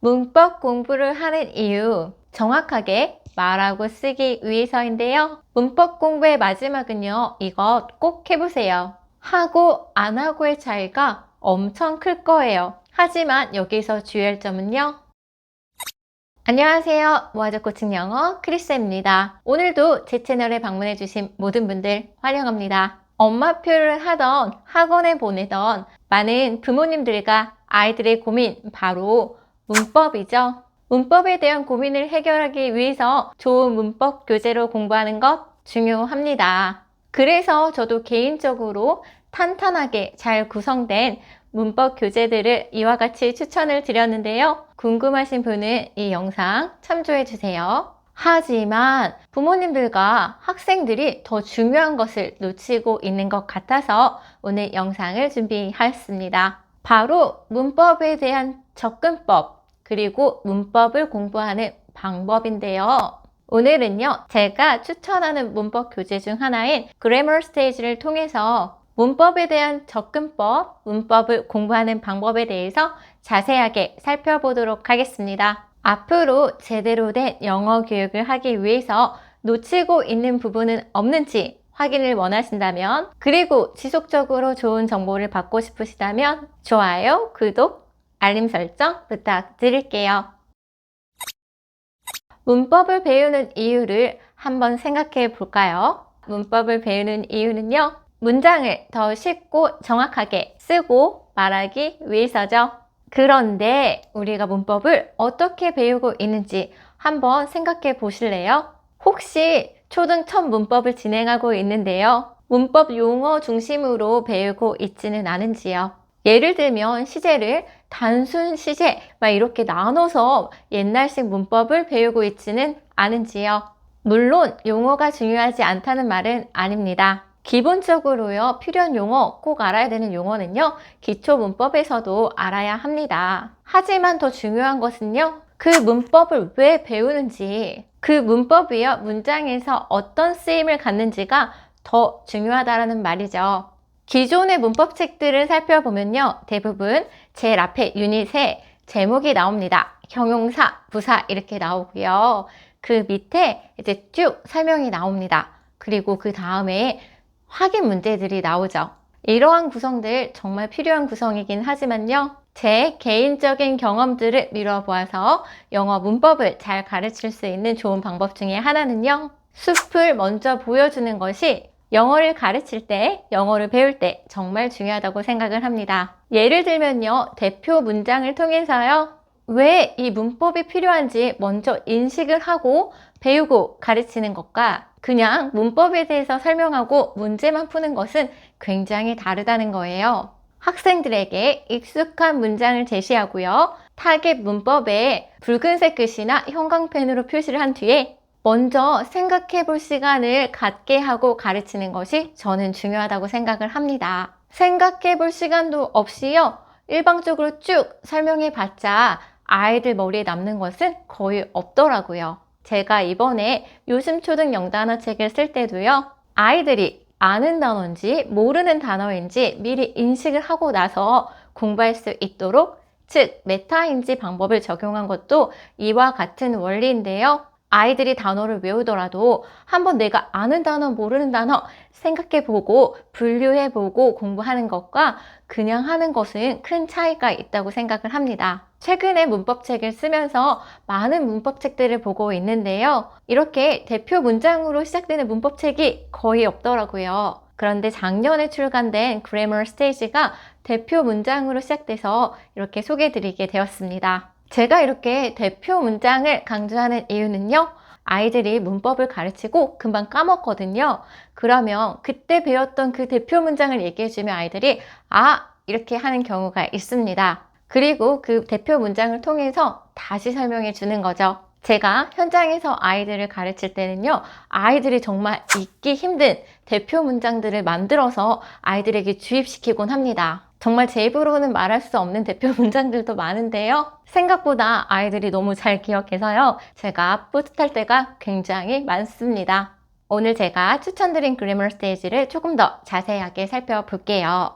문법 공부를 하는 이유, 정확하게 말하고 쓰기 위해서인데요. 문법 공부의 마지막은요, 이것 꼭 해보세요. 하고 안 하고의 차이가 엄청 클 거예요. 하지만 여기서 주의할 점은요. 안녕하세요. 모아적 코칭 영어 크리스입니다. 오늘도 제 채널에 방문해주신 모든 분들 환영합니다. 엄마표를 하던 학원에 보내던 많은 부모님들과 아이들의 고민, 바로 문법이죠. 문법에 대한 고민을 해결하기 위해서 좋은 문법 교재로 공부하는 것 중요합니다. 그래서 저도 개인적으로 탄탄하게 잘 구성된 문법 교재들을 이와 같이 추천을 드렸는데요. 궁금하신 분은 이 영상 참조해 주세요. 하지만 부모님들과 학생들이 더 중요한 것을 놓치고 있는 것 같아서 오늘 영상을 준비하였습니다. 바로 문법에 대한 접근법, 그리고 문법을 공부하는 방법인데요. 오늘은요, 제가 추천하는 문법 교재 중 하나인 그래머 스테이지를 통해서 문법에 대한 접근법, 문법을 공부하는 방법에 대해서 자세하게 살펴보도록 하겠습니다. 앞으로 제대로 된 영어 교육을 하기 위해서 놓치고 있는 부분은 없는지 확인을 원하신다면, 그리고 지속적으로 좋은 정보를 받고 싶으시다면 좋아요, 구독, 알림 설정 부탁드릴게요. 문법을 배우는 이유를 한번 생각해 볼까요? 문법을 배우는 이유는요, 문장을 더 쉽고 정확하게 쓰고 말하기 위해서죠. 그런데 우리가 문법을 어떻게 배우고 있는지 한번 생각해 보실래요? 혹시 초등 첫 문법을 진행하고 있는데요, 문법 용어 중심으로 배우고 있지는 않은지요? 예를 들면 시제를 단순 시제 막 이렇게 나눠서 옛날식 문법을 배우고 있지는 않은지요? 물론 용어가 중요하지 않다는 말은 아닙니다. 기본적으로요, 필요한 용어, 꼭 알아야 되는 용어는요, 기초 문법에서도 알아야 합니다. 하지만 더 중요한 것은요, 그 문법을 왜 배우는지, 그 문법이요, 문장에서 어떤 쓰임을 갖는지가 더 중요하다는 말이죠. 기존의 문법책들을 살펴보면요, 대부분 제일 앞에 유닛에 제목이 나옵니다. 형용사, 부사 이렇게 나오고요. 그 밑에 이제 쭉 설명이 나옵니다. 그리고 그 다음에 확인 문제들이 나오죠. 이러한 구성들 정말 필요한 구성이긴 하지만요, 제 개인적인 경험들을 미뤄보아서 영어 문법을 잘 가르칠 수 있는 좋은 방법 중에 하나는요, 숲을 먼저 보여주는 것이 영어를 가르칠 때, 영어를 배울 때 정말 중요하다고 생각을 합니다. 예를 들면요, 대표 문장을 통해서요, 왜 이 문법이 필요한지 먼저 인식을 하고 배우고 가르치는 것과 그냥 문법에 대해서 설명하고 문제만 푸는 것은 굉장히 다르다는 거예요. 학생들에게 익숙한 문장을 제시하고요, 타겟 문법에 붉은색 글씨나 형광펜으로 표시를 한 뒤에 먼저 생각해 볼 시간을 갖게 하고 가르치는 것이 저는 중요하다고 생각을 합니다. 생각해 볼 시간도 없이요, 일방적으로 쭉 설명해 봤자 아이들 머리에 남는 것은 거의 없더라고요. 제가 이번에 요즘 초등 영단어 책을 쓸 때도요, 아이들이 아는 단어인지 모르는 단어인지 미리 인식을 하고 나서 공부할 수 있도록, 즉 메타인지 방법을 적용한 것도 이와 같은 원리인데요. 아이들이 단어를 외우더라도 한번 내가 아는 단어, 모르는 단어 생각해보고 분류해보고 공부하는 것과 그냥 하는 것은 큰 차이가 있다고 생각을 합니다. 최근에 문법책을 쓰면서 많은 문법책들을 보고 있는데요, 이렇게 대표 문장으로 시작되는 문법책이 거의 없더라고요. 그런데 작년에 출간된 그래머 스테이지가 대표 문장으로 시작돼서 이렇게 소개해드리게 되었습니다. 제가 이렇게 대표 문장을 강조하는 이유는요, 아이들이 문법을 가르치고 금방 까먹거든요. 그러면 그때 배웠던 그 대표 문장을 얘기해주면 아이들이 이렇게 하는 경우가 있습니다. 그리고 그 대표 문장을 통해서 다시 설명해 주는 거죠. 제가 현장에서 아이들을 가르칠 때는요, 아이들이 정말 잊기 힘든 대표 문장들을 만들어서 아이들에게 주입시키곤 합니다. 정말 제 입으로는 말할 수 없는 대표 문장들도 많은데요, 생각보다 아이들이 너무 잘 기억해서요, 제가 뿌듯할 때가 굉장히 많습니다. 오늘 제가 추천드린 그래머 스테이지를 조금 더 자세하게 살펴볼게요.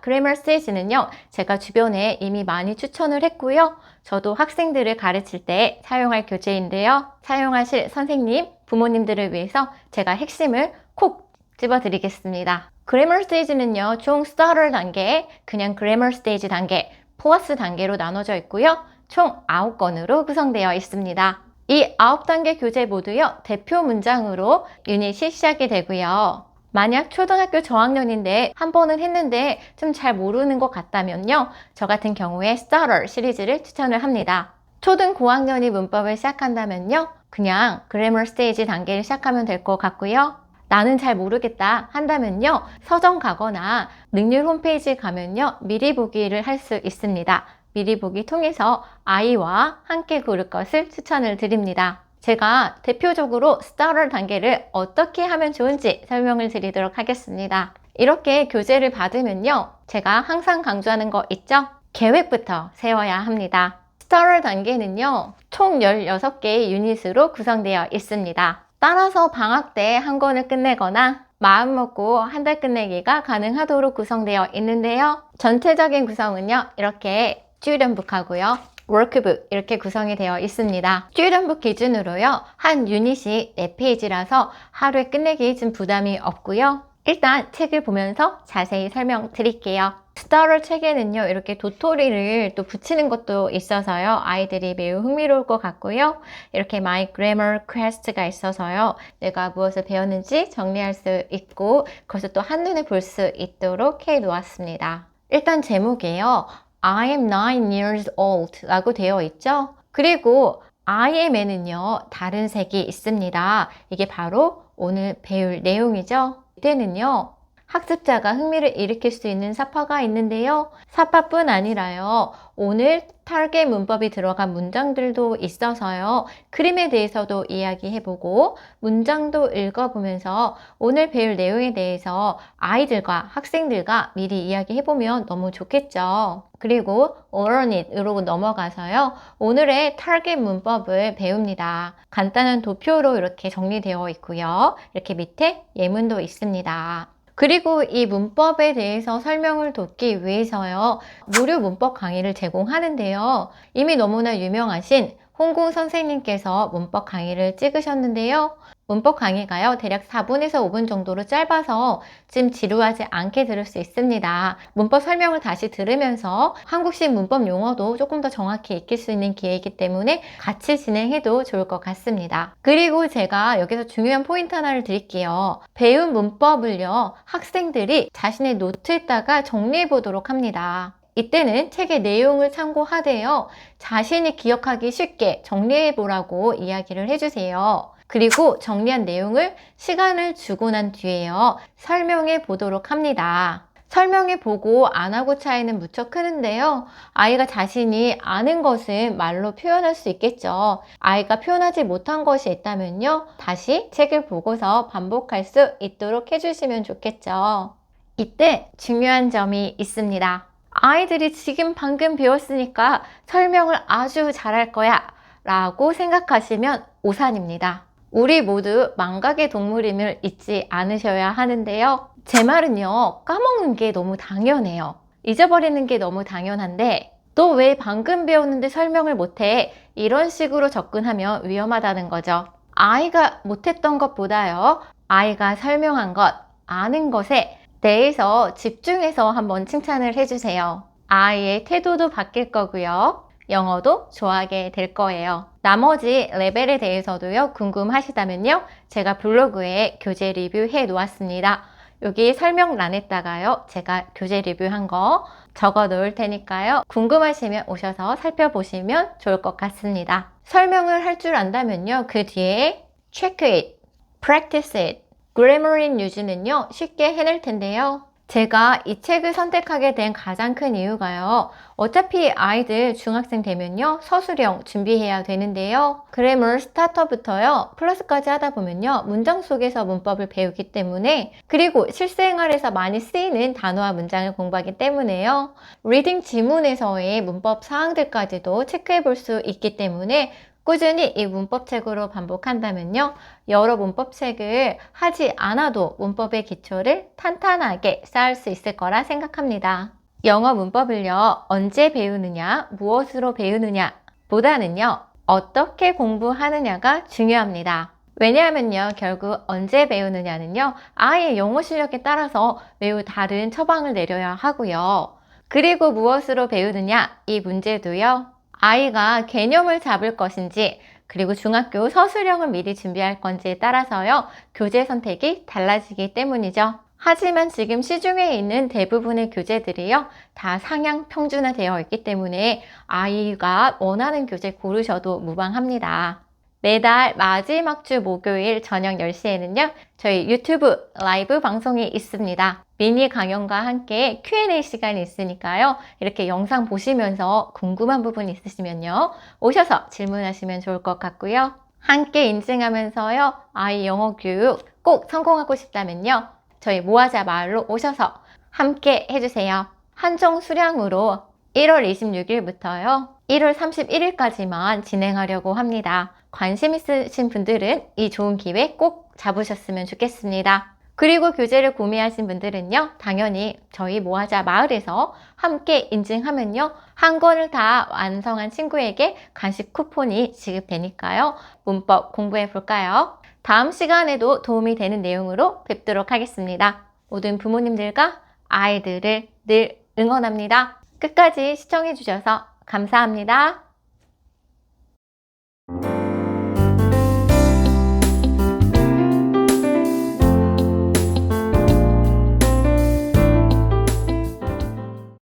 그래머 스테이지는요, 제가 주변에 이미 많이 추천을 했고요. 저도 학생들을 가르칠 때 사용할 교재인데요. 사용하실 선생님, 부모님들을 위해서 제가 핵심을 콕 집어드리겠습니다. 그래머 스테이지는요, 총 스타터 단계, 그냥 그래머 스테이지 단계, 플러스 단계로 나눠져 있고요. 총 9건으로 구성되어 있습니다. 이 9단계 교재 모두요, 대표 문장으로 유닛이 시작이 되고요. 만약 초등학교 저학년인데 한 번은 했는데 좀 잘 모르는 것 같다면요, 저 같은 경우에 Starter 시리즈를 추천을 합니다. 초등 고학년이 문법을 시작한다면요, 그냥 그래머 스테이지 단계를 시작하면 될 것 같고요. 나는 잘 모르겠다 한다면요, 서점 가거나 능률 홈페이지 가면요, 미리 보기를 할 수 있습니다. 미리 보기 통해서 아이와 함께 고를 것을 추천을 드립니다. 제가 대표적으로 스타터 단계를 어떻게 하면 좋은지 설명을 드리도록 하겠습니다. 이렇게 교재를 받으면요, 제가 항상 강조하는 거 있죠? 계획부터 세워야 합니다. 스타터 단계는요, 총 16개의 유닛으로 구성되어 있습니다. 따라서 방학 때 한 권을 끝내거나 마음 먹고 한 달 끝내기가 가능하도록 구성되어 있는데요. 전체적인 구성은요, 이렇게 studentbook하고요, 워크북 이렇게 구성이 되어 있습니다. studentbook 기준으로요, 한 유닛이 4페이지라서 하루에 끝내기 좀 부담이 없고요. 일단 책을 보면서 자세히 설명드릴게요. 스타터 책에는요, 이렇게 도토리를 또 붙이는 것도 있어서요, 아이들이 매우 흥미로울 것 같고요. 이렇게 My Grammar Quest가 있어서요, 내가 무엇을 배웠는지 정리할 수 있고 그것을 또 한눈에 볼 수 있도록 해 놓았습니다. 일단 제목이에요. I am 9 years old 라고 되어 있죠. 그리고 I am에는요, 다른 색이 있습니다. 이게 바로 오늘 배울 내용이죠. 이때는요, 학습자가 흥미를 일으킬 수 있는 사파가 있는데요. 사파뿐 아니라요, 오늘 타겟 문법이 들어간 문장들도 있어서요, 그림에 대해서도 이야기해보고 문장도 읽어보면서 오늘 배울 내용에 대해서 아이들과 학생들과 미리 이야기해보면 너무 좋겠죠. 그리고 learn it으로 넘어가서요, 오늘의 타겟 문법을 배웁니다. 간단한 도표로 이렇게 정리되어 있고요. 이렇게 밑에 예문도 있습니다. 그리고 이 문법에 대해서 설명을 돕기 위해서요, 무료 문법 강의를 제공하는데요. 이미 너무나 유명하신 홍구 선생님께서 문법 강의를 찍으셨는데요. 문법 강의가요, 대략 4분에서 5분 정도로 짧아서 좀 지루하지 않게 들을 수 있습니다. 문법 설명을 다시 들으면서 한국식 문법 용어도 조금 더 정확히 익힐 수 있는 기회이기 때문에 같이 진행해도 좋을 것 같습니다. 그리고 제가 여기서 중요한 포인트 하나를 드릴게요. 배운 문법을요, 학생들이 자신의 노트에다가 정리해 보도록 합니다. 이때는 책의 내용을 참고하되요, 자신이 기억하기 쉽게 정리해 보라고 이야기를 해주세요. 그리고 정리한 내용을 시간을 주고 난 뒤에요, 설명해 보도록 합니다. 설명해 보고 안 하고 차이는 무척 크는데요. 아이가 자신이 아는 것은 말로 표현할 수 있겠죠. 아이가 표현하지 못한 것이 있다면요, 다시 책을 보고서 반복할 수 있도록 해주시면 좋겠죠. 이때 중요한 점이 있습니다. 아이들이 지금 방금 배웠으니까 설명을 아주 잘할 거야 라고 생각하시면 오산입니다. 우리 모두 망각의 동물임을 잊지 않으셔야 하는데요. 제 말은요, 까먹는 게 너무 당연해요. 잊어버리는 게 너무 당연한데, 너 왜 방금 배웠는데 설명을 못해? 이런 식으로 접근하면 위험하다는 거죠. 아이가 못했던 것보다요, 아이가 설명한 것, 아는 것에 대해서 집중해서 한번 칭찬을 해주세요. 아이의 태도도 바뀔 거고요, 영어도 좋아하게 될 거예요. 나머지 레벨에 대해서도요, 궁금하시다면요, 제가 블로그에 교재 리뷰해 놓았습니다. 여기 설명란에다가요, 제가 교재 리뷰한 거 적어 놓을 테니까요, 궁금하시면 오셔서 살펴보시면 좋을 것 같습니다. 설명을 할 줄 안다면요, 그 뒤에 check it, practice it, grammar in use는요, 쉽게 해낼 텐데요. 제가 이 책을 선택하게 된 가장 큰 이유가요, 어차피 아이들 중학생 되면요, 서술형 준비해야 되는데요. 그래머 스타터부터요, 플러스까지 하다 보면요, 문장 속에서 문법을 배우기 때문에, 그리고 실생활에서 많이 쓰이는 단어와 문장을 공부하기 때문에요. 리딩 지문에서의 문법 사항들까지도 체크해 볼 수 있기 때문에 꾸준히 이 문법책으로 반복한다면요, 여러 문법책을 하지 않아도 문법의 기초를 탄탄하게 쌓을 수 있을 거라 생각합니다. 영어 문법을요, 언제 배우느냐, 무엇으로 배우느냐 보다는요, 어떻게 공부하느냐가 중요합니다. 왜냐하면요, 결국 언제 배우느냐는요, 아이의 영어 실력에 따라서 매우 다른 처방을 내려야 하고요. 그리고 무엇으로 배우느냐, 이 문제도요, 아이가 개념을 잡을 것인지, 그리고 중학교 서술형을 미리 준비할 건지에 따라서요, 교재 선택이 달라지기 때문이죠. 하지만 지금 시중에 있는 대부분의 교재들이요, 다 상향 평준화되어 있기 때문에 아이가 원하는 교재 고르셔도 무방합니다. 매달 마지막 주 목요일 저녁 10시에는요, 저희 유튜브 라이브 방송이 있습니다. 미니 강연과 함께 Q&A 시간이 있으니까요, 이렇게 영상 보시면서 궁금한 부분 있으시면요, 오셔서 질문하시면 좋을 것 같고요. 함께 인증하면서요, 아이 영어 교육 꼭 성공하고 싶다면요, 저희 모아자 마을로 오셔서 함께 해주세요. 한정 수량으로 1월 26일부터요, 1월 31일까지만 진행하려고 합니다. 관심 있으신 분들은 이 좋은 기회 꼭 잡으셨으면 좋겠습니다. 그리고 교재를 구매하신 분들은요, 당연히 저희 모아자 마을에서 함께 인증하면요, 한 권을 다 완성한 친구에게 간식 쿠폰이 지급되니까요, 문법 공부해 볼까요? 다음 시간에도 도움이 되는 내용으로 뵙도록 하겠습니다. 모든 부모님들과 아이들을 늘 응원합니다. 끝까지 시청해 주셔서 감사합니다.